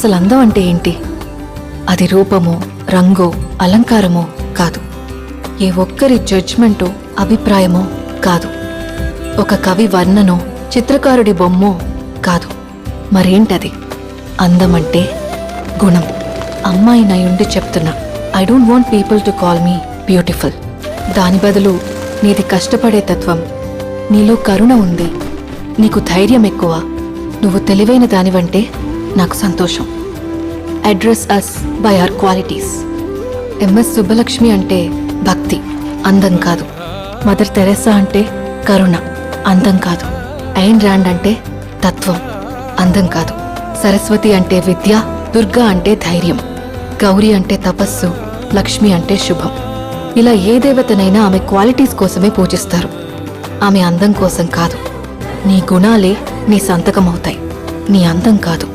అసలు అందం అంటే ఏంటి? అది రూపమో, రంగో, అలంకారమో కాదు. ఏ ఒక్కరి జడ్జ్మెంటో, అభిప్రాయమో కాదు. ఒక కవి వర్ణనో, చిత్రకారుడి బొమ్మో కాదు. మరేంటది? అందమంటే గుణం. అమ్మాయి నయుండి చెప్తున్నా, I don't want people to call me beautiful. దాని బదులు నీది కష్టపడే తత్వం, నీలో కరుణ ఉంది, నీకు ధైర్యం ఎక్కువ, నువ్వు తెలివైన దానివంటే నాకు సంతోషం. Address us by our qualities. MS Subbulakshmi అంటే భక్తి, అందం కాదు. మదర్ తెరెసా అంటే కరుణ, అందం కాదు. ఐన్ ర్యాండ్ అంటే తత్వం, అందం కాదు. సరస్వతి అంటే విద్య, దుర్గా అంటే ధైర్యం, గౌరీ అంటే తపస్సు, లక్ష్మి అంటే శుభం. ఇలా ఏ దేవతనైనా ఆమె క్వాలిటీస్ కోసమే పూజిస్తారు, ఆమె అందం కోసం కాదు. నీ గుణాలే నీ సంతకమవుతాయి, నీ అందం కాదు.